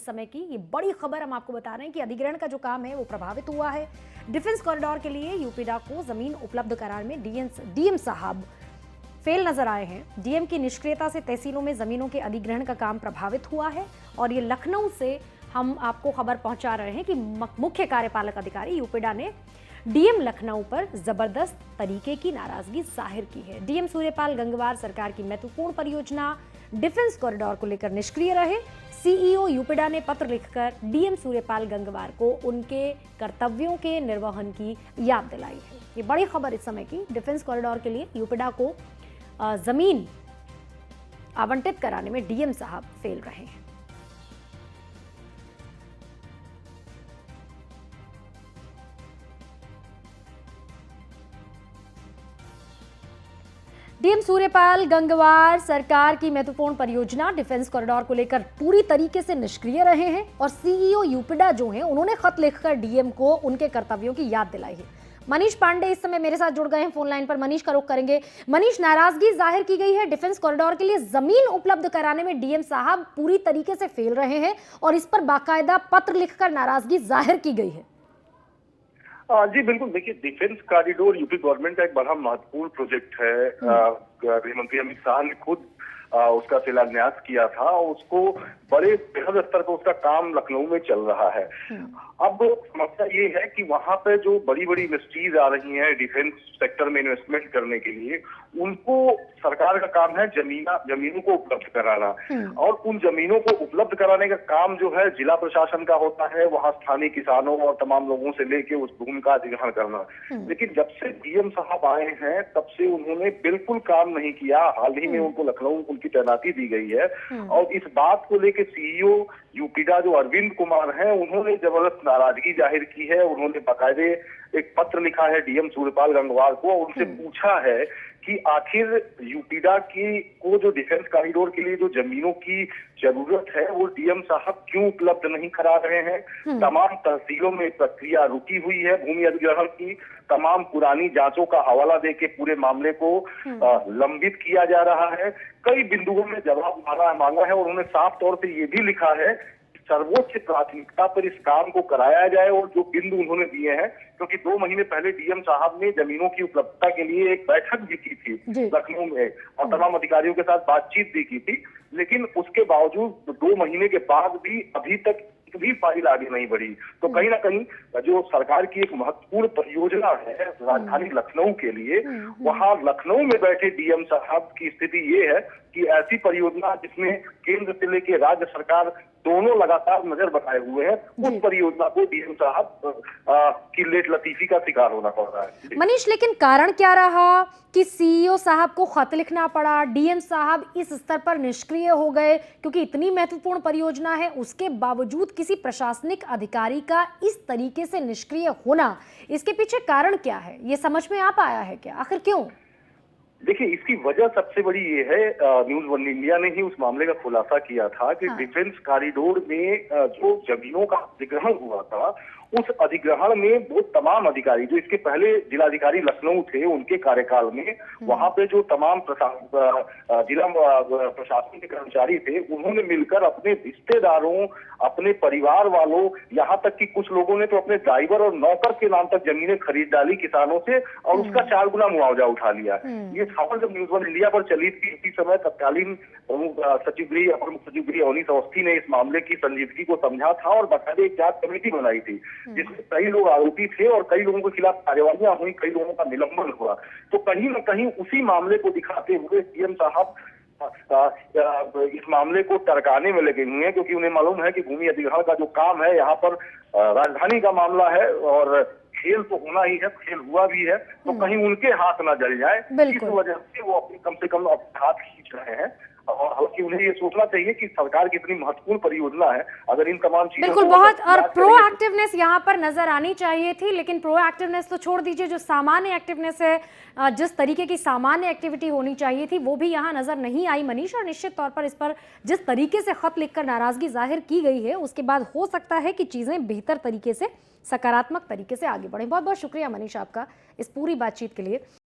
समय की ये बड़ी खबर हम आपको बता रहे हैं कि अधिग्रहण का जो काम है वो प्रभावित हुआ है। डिफेंस कॉरिडोर के लिए यूपीडा को जमीन उपलब्ध कराने में डीएम साहब फेल नजर आए हैं। डीएम की निष्क्रियता से तहसीलों में जमीनों के अधिग्रहण का काम प्रभावित हुआ है और ये लखनऊ से हम आपको खबर पहुंचा रहे हैं कि मुख्य कार्यपालक अधिकारी यूपीडा ने डीएम लखनऊ पर जबरदस्त तरीके की नाराजगी जाहिर की है। डीएम सूर्यपाल गंगवार सरकार की महत्वपूर्ण परियोजना डिफेंस कॉरिडोर को लेकर निष्क्रिय रहे। सीईओ यूपीडा ने पत्र लिखकर डीएम सूर्यपाल गंगवार को उनके कर्तव्यों के निर्वहन की याद दिलाई है। ये बड़ी खबर इस समय की। डिफेंस कॉरिडोर के लिए यूपीडा को जमीन आवंटित कराने में डीएम साहब फेल रहे हैं। डीएम सूर्यपाल गंगवार सरकार की महत्वपूर्ण परियोजना डिफेंस कॉरिडोर को लेकर पूरी तरीके से निष्क्रिय रहे हैं और सीईओ यूपीडा जो हैं उन्होंने खत लिखकर डीएम को उनके कर्तव्यों की याद दिलाई है। मनीष पांडे इस समय मेरे साथ जुड़ गए हैं फोन लाइन पर। मनीष का रुख करेंगे। मनीष, नाराजगी जाहिर की गई है, डिफेंस कॉरिडोर के लिए जमीन उपलब्ध कराने में डीएम साहब पूरी तरीके से फेल रहे हैं और इस पर बाकायदा पत्र लिखकर नाराजगी जाहिर की गई है। जी बिल्कुल, देखिए डिफेंस कॉरिडोर यूपी गवर्नमेंट का एक बड़ा महत्वपूर्ण प्रोजेक्ट है। गृह मंत्री अमित शाह ने खुद उसका शिलान्यास किया था और उसको बड़े बृहद स्तर पर उसका काम लखनऊ में चल रहा है। अब समस्या ये है कि वहां पे जो बड़ी बड़ी इंडस्ट्रीज आ रही हैं डिफेंस सेक्टर में इन्वेस्टमेंट करने के लिए, उनको सरकार का काम है जमीनों को उपलब्ध कराना और उन जमीनों को उपलब्ध कराने का काम जो है जिला प्रशासन का होता है। वहां स्थानीय किसानों और तमाम लोगों से लेके उस भूमि का अधिग्रहण करना। लेकिन जब से डीएम साहब आए हैं तब से उन्होंने बिल्कुल काम नहीं किया। हाल ही में उनको लखनऊ उनकी तैनाती दी गई है और इस बात को लेकर सीईओ यूपीडा जो अरविंद कुमार हैं उन्होंने जबरदस्त नाराजगी जाहिर की है। उन्होंने बाकायदे एक पत्र लिखा है डीएम सूर्यपाल गंगवार को और उनसे पूछा है कि आखिर यूपीडा की को जो डिफेंस कॉरिडोर के लिए जो जमीनों की जरूरत है वो डीएम साहब क्यों उपलब्ध नहीं करा रहे हैं। तमाम तहसीलों में प्रक्रिया रुकी हुई है भूमि अधिग्रहण की। तमाम पुरानी जांचों का हवाला देके पूरे मामले को लंबित किया जा रहा है। कई बिंदुओं में जवाब मांगा है और उन्होंने साफ तौर पे ये भी लिखा है सर्वोच्च प्राथमिकता पर इस काम को कराया जाए। और जो बिंदु उन्होंने दिए हैं, क्योंकि 2 महीने पहले डीएम साहब ने जमीनों की उपलब्धता के लिए एक बैठक भी की थी लखनऊ में और तमाम अधिकारियों के साथ बातचीत भी की थी, लेकिन उसके बावजूद 2 महीने के बाद भी अभी तक भी फाइल आगे नहीं बढ़ी। तो कहीं ना कहीं जो सरकार की एक महत्वपूर्ण परियोजना है राजधानी लखनऊ के लिए, वहां लखनऊ में बैठे डीएम साहब की स्थिति ये है कि ऐसी परियोजना जिसमें केंद्र से लेकर राज्य सरकार दोनों लगातार नजर बनाए हुए हैं, उस परियोजना को डीएम साहब की लेट लतीफी का शिकार होना पड़ रहा है। मनीष, लेकिन कारण क्या रहा कि सीईओ साहब को खत लिखना पड़ा, डीएम साहब इस स्तर पर निष्क्रिय हो गए? क्योंकि इतनी महत्वपूर्ण परियोजना है, उसके बावजूद किसी प्रशासनिक अधिकारी का इस तरीके से निष्क्रिय होना, इसके पीछे कारण क्या है? ये समझ में आ पाया है क्या? आखिर क्यों? देखिए, इसकी वजह सबसे बड़ी ये है, न्यूज वन इंडिया ने ही उस मामले का खुलासा किया था कि डिफेंस कॉरिडोर में जो जमीनों का अधिग्रहण हुआ था, उस अधिग्रहण में वो तमाम अधिकारी जो इसके पहले जिलाधिकारी लखनऊ थे उनके कार्यकाल में वहां पे जो तमाम जिला प्रशासन के कर्मचारी थे, उन्होंने मिलकर अपने रिश्तेदारों, अपने परिवार वालों, यहाँ तक कि कुछ लोगों ने तो अपने ड्राइवर और नौकर के नाम तक जमीनें खरीद डाली किसानों से और उसका 4 गुना मुआवजा उठा लिया। ये खबर जब न्यूज वन इंडिया पर चली थी, इसी समय तत्कालीन प्रमुख सचिव गृह अपर मुख्य सचिव गृह अवनीश अवस्थी ने इस मामले की संजीदगी को समझा था और बाकायदे एक जांच कमेटी बनाई थी जिसमें कई लोग आरोपी थे और कई लोगों के खिलाफ कार्यवाहियां हुई, कई लोगों का निलंबन हुआ। तो कहीं न कहीं उसी मामले को दिखाते हुए सीएम साहब इस मामले को टरकाने में लगे हुए हैं, क्योंकि उन्हें मालूम है कि भूमि अधिग्रहण का जो काम है यहाँ पर राजधानी का मामला है और खेल तो होना ही है, खेल हुआ भी है, तो कहीं उनके हाथ ना जल जाए, इस वजह से वो अपने कम से कम अपने हाथ खींच रहे हैं। और हालांकि उन्हें ये सोचना चाहिए कि सरकार की इतनी महत्वपूर्ण परियोजना है, अगर इन तमाम चीजों बिल्कुल बहुत और प्रोएक्टिवनेस यहाँ पर नजर आनी चाहिए थी, लेकिन प्रोएक्टिवनेस तो छोड़ दीजिए, जो सामान्य एक्टिवनेस है, जिस तरीके की सामान्य एक्टिविटी होनी चाहिए थी वो भी यहाँ नजर नहीं आई मनीष। और निश्चित तौर पर इस पर जिस तरीके से खत लिखकर नाराजगी जाहिर की गई है उसके बाद हो सकता है कि चीजें बेहतर तरीके से, सकारात्मक तरीके से आगे बढ़े। बहुत बहुत शुक्रिया मनीष आपका इस पूरी बातचीत के लिए।